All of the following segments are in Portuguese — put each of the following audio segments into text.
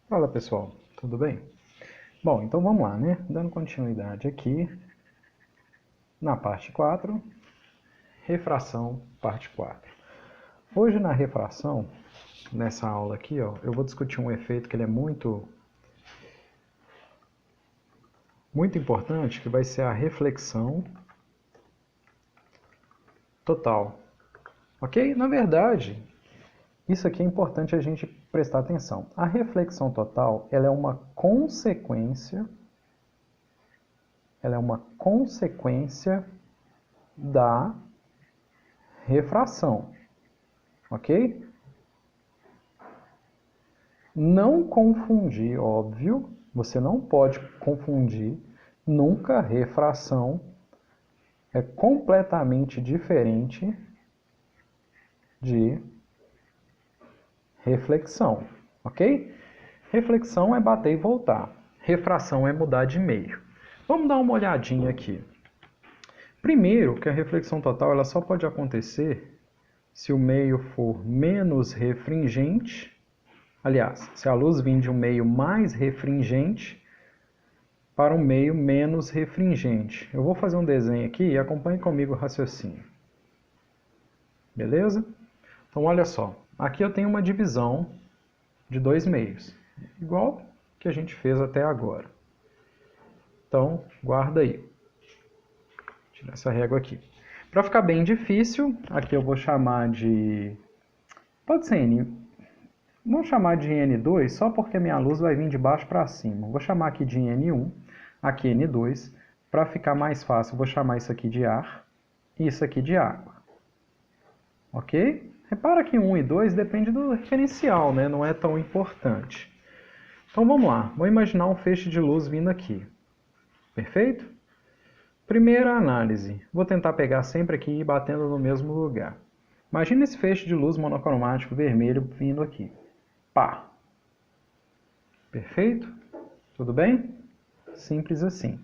Fala pessoal, tudo bem? Bom, então vamos lá, né? Dando continuidade aqui na parte 4, refração, parte 4. Hoje na refração, nessa aula aqui, ó, eu vou discutir um efeito que ele é muito importante, que vai ser a reflexão total. Ok? Na verdade, isso aqui é importante a gente prestar atenção. A reflexão total, ela é uma consequência da refração, ok? Não confundir, óbvio, você não pode confundir, nunca refração é completamente diferente de reflexão, ok? Reflexão é bater e voltar, refração é mudar de meio. Vamos dar uma olhadinha aqui. Primeiro, que a reflexão total ela só pode acontecer se o meio for menos refringente, aliás, se a luz vir de um meio mais refringente para um meio menos refringente. Eu vou fazer um desenho aqui e acompanhe comigo o raciocínio. Beleza? Então, olha só. Aqui eu tenho uma divisão de dois meios, igual que a gente fez até agora. Então, guarda aí. Tirar essa régua aqui. Para ficar bem difícil, aqui eu vou chamar de... Pode ser N. Vamos chamar de N2 só porque a minha luz vai vir de baixo para cima. Vou chamar aqui de N1, aqui N2. Para ficar mais fácil, vou chamar isso aqui de ar e isso aqui de água. Ok? Repara que 1 e 2 depende do referencial, né? Não é tão importante. Então vamos lá. Vou imaginar um feixe de luz vindo aqui. Perfeito? Primeira análise. Vou tentar pegar sempre aqui e batendo no mesmo lugar. Imagina esse feixe de luz monocromático vermelho vindo aqui. Pá! Perfeito? Tudo bem? Simples assim.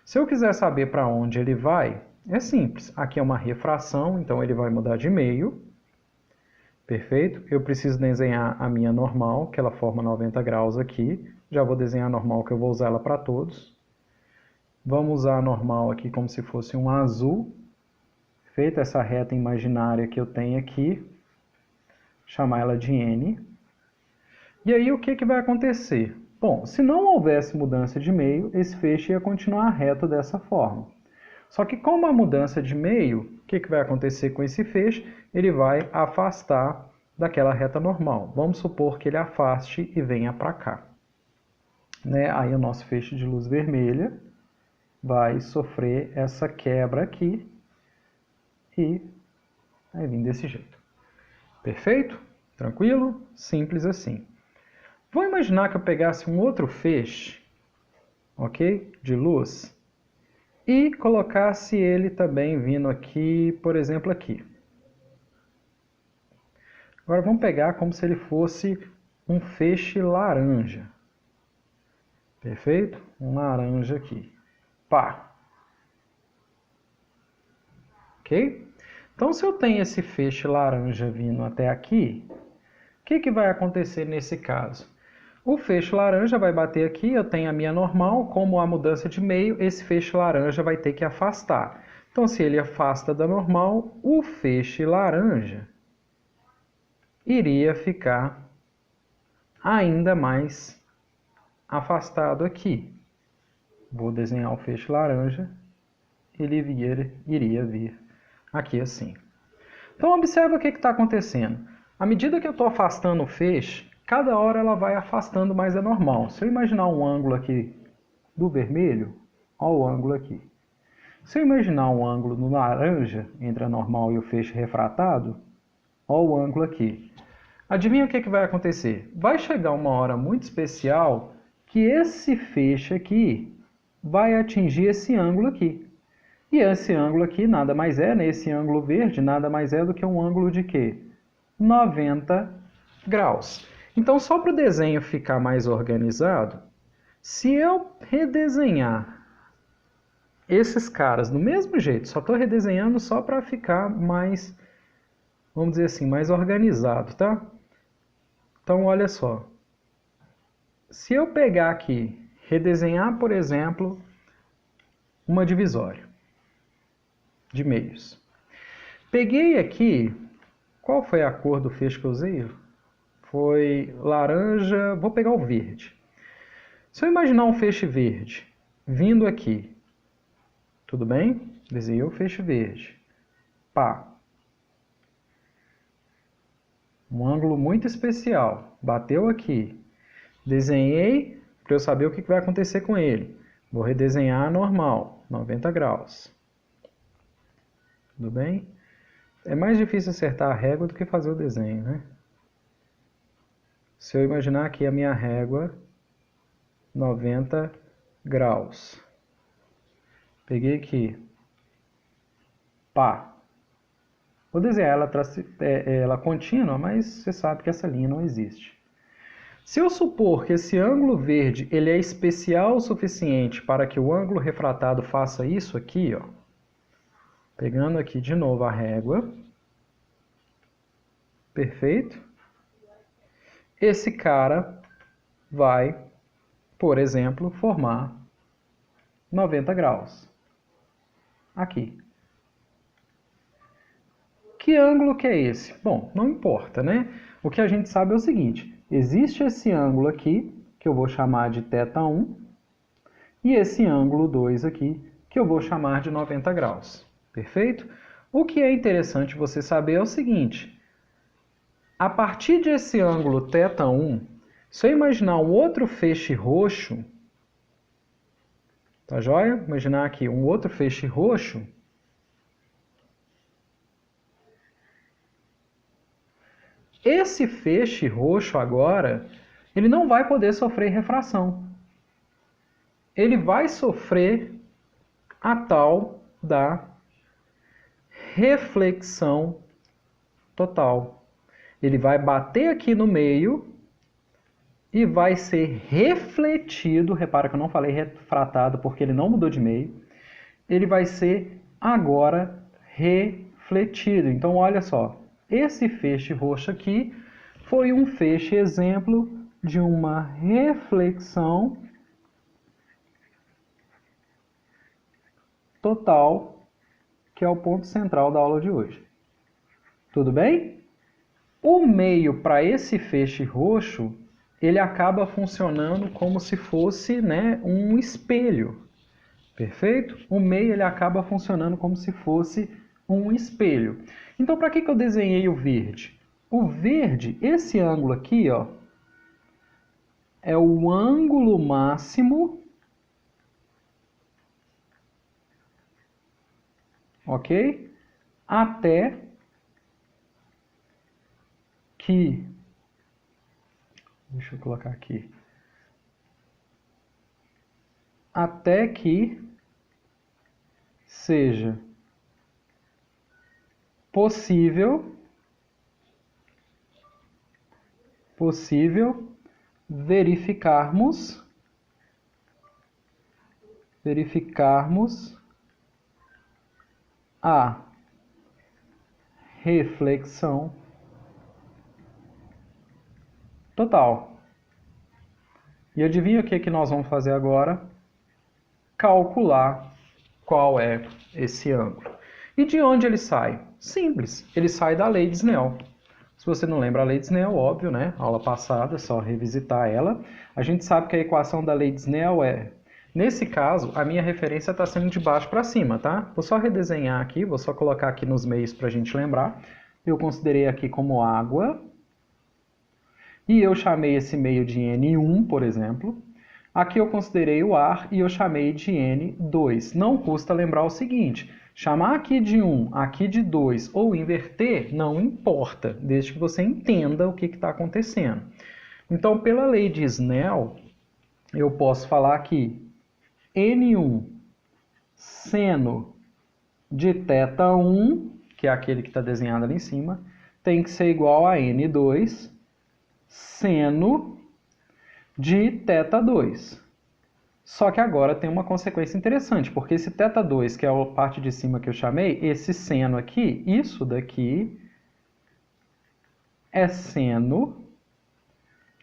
Se eu quiser saber para onde ele vai, é simples. Aqui é uma refração, então ele vai mudar de meio. Perfeito? Eu preciso desenhar a minha normal, que ela forma 90 graus aqui. Já vou desenhar a normal, que eu vou usar ela para todos. Vamos usar a normal aqui como se fosse um azul. Feita essa reta imaginária que eu tenho aqui, chamar ela de N. E aí o que vai acontecer? Bom, se não houvesse mudança de meio, esse feixe ia continuar reto dessa forma. Só que como a mudança de meio, o que vai acontecer com esse feixe? Ele vai afastar daquela reta normal. Vamos supor que ele afaste e venha para cá. Né? Aí o nosso feixe de luz vermelha vai sofrer essa quebra aqui e vai vir desse jeito. Perfeito? Tranquilo? Simples assim. Vou imaginar que eu pegasse um outro feixe, ok? De luz, e colocasse ele também vindo aqui, por exemplo, aqui. Agora vamos pegar como se ele fosse um feixe laranja. Perfeito? Um laranja aqui. Pá! Ok? Então, se eu tenho esse feixe laranja vindo até aqui, o que vai acontecer nesse caso? O feixe laranja vai bater aqui, eu tenho a minha normal, como a mudança de meio, esse feixe laranja vai ter que afastar. Então, se ele afasta da normal, o feixe laranja iria ficar ainda mais afastado aqui. Vou desenhar o feixe laranja, ele iria vir aqui assim. Então, observa o que está acontecendo. À medida que eu estou afastando o feixe, cada hora ela vai afastando mais da normal. Se eu imaginar um ângulo aqui do vermelho, olha o ângulo aqui. Se eu imaginar um ângulo no laranja, entre a normal e o feixe refratado, olha o ângulo aqui. Adivinha o que vai acontecer? Vai chegar uma hora muito especial que esse feixe aqui vai atingir esse ângulo aqui. E esse ângulo aqui nada mais é, nesse ângulo verde, nada mais é do que um ângulo de quê? 90 graus. Então, só para o desenho ficar mais organizado, se eu redesenhar esses caras do mesmo jeito, só estou redesenhando só para ficar mais, vamos dizer assim, mais organizado, tá? Então, olha só. se eu pegar aqui, redesenhar, por exemplo, uma divisória de meios. Peguei aqui, qual foi a cor do feixe que eu usei? Foi laranja, vou pegar o verde. Se eu imaginar um feixe verde vindo aqui, tudo bem? Desenhei o feixe verde. Pá. Um ângulo muito especial. Bateu aqui. Desenhei para eu saber o que vai acontecer com ele. Vou redesenhar normal, 90 graus. Tudo bem? É mais difícil acertar a régua do que fazer o desenho, né? Se eu imaginar aqui a minha régua, 90 graus. Peguei aqui. Pá. Vou desenhar ela contínua, mas você sabe que essa linha não existe. Se eu supor que esse ângulo verde ele é especial o suficiente para que o ângulo refratado faça isso aqui, ó, pegando aqui de novo a régua, perfeito? Esse cara vai, por exemplo, formar 90 graus. Aqui. Que ângulo que é esse? Bom, não importa, né? O que a gente sabe é o seguinte, existe esse ângulo aqui, que eu vou chamar de θ1, e esse ângulo 2 aqui, que eu vou chamar de 90 graus. Perfeito? O que é interessante você saber é o seguinte, a partir desse ângulo θ1, se eu imaginar um outro feixe roxo, tá joia? Imaginar aqui um outro feixe roxo, esse feixe roxo agora, ele não vai poder sofrer refração. Ele vai sofrer a tal da reflexão total. Ele vai bater aqui no meio e vai ser refletido. Repara que eu não falei refratado porque ele não mudou de meio. Ele vai ser agora refletido. Então, olha só. Esse feixe roxo aqui foi um feixe exemplo de uma reflexão total, que é o ponto central da aula de hoje. Tudo bem? O meio para esse feixe roxo, ele acaba funcionando como se fosse, né, um espelho. Perfeito? O meio ele acaba funcionando como se fosse um espelho. Então, para que eu desenhei o verde? O verde, esse ângulo aqui, ó, é o ângulo máximo, ok? Até que, deixa eu colocar aqui, até que seja possível verificarmos a reflexão total. E adivinha o que nós vamos fazer agora? Calcular qual é esse ângulo. E de onde ele sai? Simples, ele sai da lei de Snell. Se você não lembra a lei de Snell, óbvio, né? Aula passada, é só revisitar ela. A gente sabe que a equação da lei de Snell é... Nesse caso, a minha referência está sendo de baixo para cima, tá? Vou só redesenhar aqui, vou só colocar aqui nos meios para a gente lembrar. Eu considerei aqui como água. E eu chamei esse meio de N1, por exemplo. Aqui eu considerei o ar e eu chamei de N2. Não custa lembrar o seguinte... Chamar aqui de 1, aqui de 2 ou inverter, não importa, desde que você entenda o que está acontecendo. Então, pela lei de Snell, eu posso falar que N1 seno de θ1, que é aquele que está desenhado ali em cima, tem que ser igual a N2 seno de θ2. Só que agora tem uma consequência interessante, porque esse θ2, que é a parte de cima que eu chamei, esse seno aqui, isso daqui é seno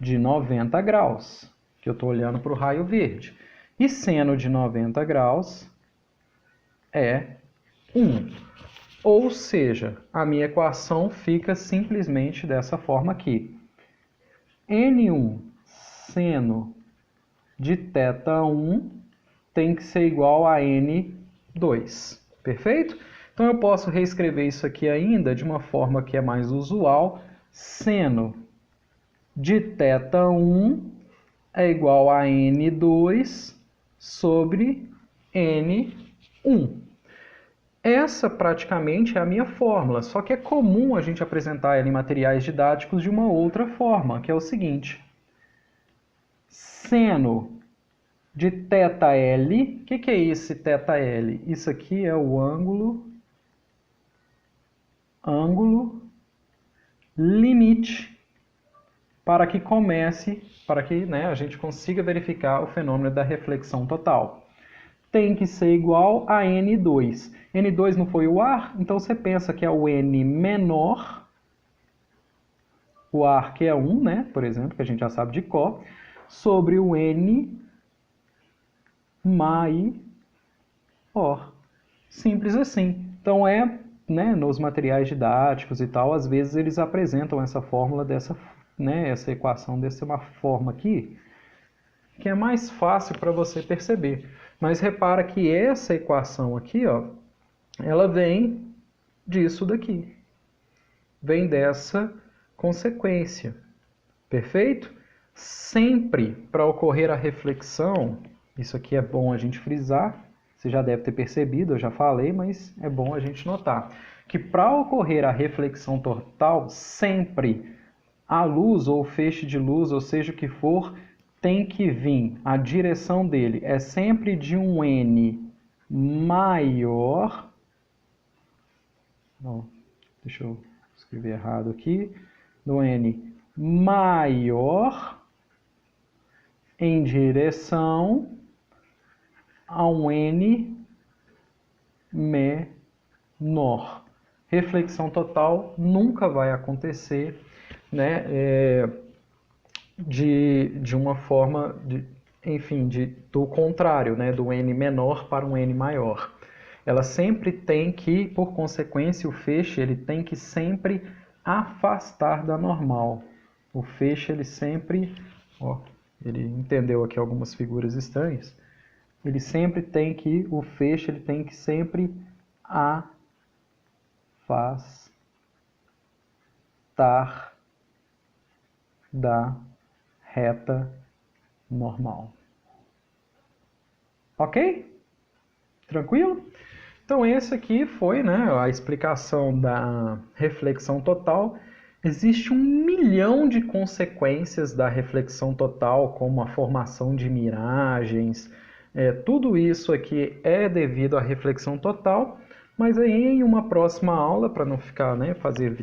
de 90 graus, que eu estou olhando para o raio verde. E seno de 90 graus é 1. Ou seja, a minha equação fica simplesmente dessa forma aqui. N1 seno de θ1 tem que ser igual a N2. Perfeito? Então eu posso reescrever isso aqui ainda de uma forma que é mais usual. Seno de θ1 é igual a N2 sobre N1. Essa praticamente é a minha fórmula, só que é comum a gente apresentar ela em materiais didáticos de uma outra forma, que é o seguinte. Seno de θL, o que é esse θL? Isso aqui é o ângulo limite para que comece, para que a gente consiga verificar o fenômeno da reflexão total. Tem que ser igual a N2. N2 não foi o ar, então você pensa que é o N menor, o ar que é 1, né, por exemplo, que a gente já sabe de cor, sobre o N maior. Simples assim. Então nos materiais didáticos e tal, às vezes eles apresentam essa fórmula essa equação dessa forma aqui, que é mais fácil para você perceber. Mas repara que essa equação aqui, ó, ela vem disso daqui. Vem dessa consequência. Perfeito? Sempre para ocorrer a reflexão, isso aqui é bom a gente frisar, você já deve ter percebido, eu já falei, mas é bom a gente notar, que para ocorrer a reflexão total, sempre a luz ou o feixe de luz, ou seja o que for, tem que vir, a direção dele é sempre de um N maior. Não, deixa eu escrever errado aqui. Do N maior em direção a um N menor. Reflexão total nunca vai acontecer, de uma forma, do contrário, do N menor para um N maior. Ela sempre tem que, por consequência, o feixe ele tem que sempre afastar da normal. O feixe ele sempre, ele entendeu aqui algumas figuras estranhas. Ele sempre tem que, o feixe ele tem que sempre afastar da reta normal. Ok? Tranquilo? Então esse aqui foi a explicação da reflexão total. Existe 1 milhão de consequências da reflexão total, como a formação de miragens. Tudo isso aqui é devido à reflexão total. Mas aí em uma próxima aula, para não ficar,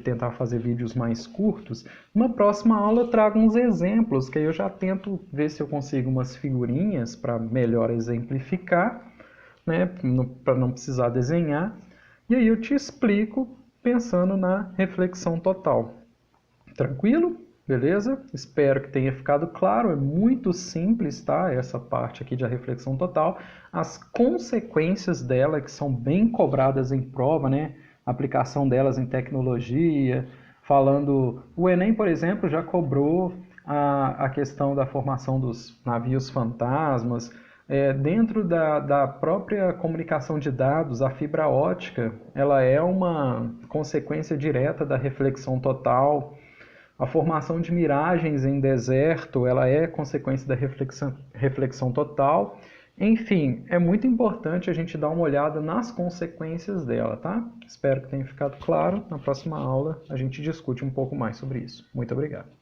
tentar fazer vídeos mais curtos, numa próxima aula eu trago uns exemplos, que aí eu já tento ver se eu consigo umas figurinhas para melhor exemplificar, para não precisar desenhar. E aí eu te explico pensando na reflexão total. Tranquilo? Beleza? Espero que tenha ficado claro. É muito simples, tá? Essa parte aqui de a reflexão total. As consequências dela, que são bem cobradas em prova, aplicação delas em tecnologia, falando... O Enem, por exemplo, já cobrou a questão da formação dos navios fantasmas. Dentro da própria comunicação de dados, a fibra ótica, ela é uma consequência direta da reflexão total. A formação de miragens em deserto, ela é consequência da reflexão total. Enfim, é muito importante a gente dar uma olhada nas consequências dela, tá? Espero que tenha ficado claro. Na próxima aula a gente discute um pouco mais sobre isso. Muito obrigado.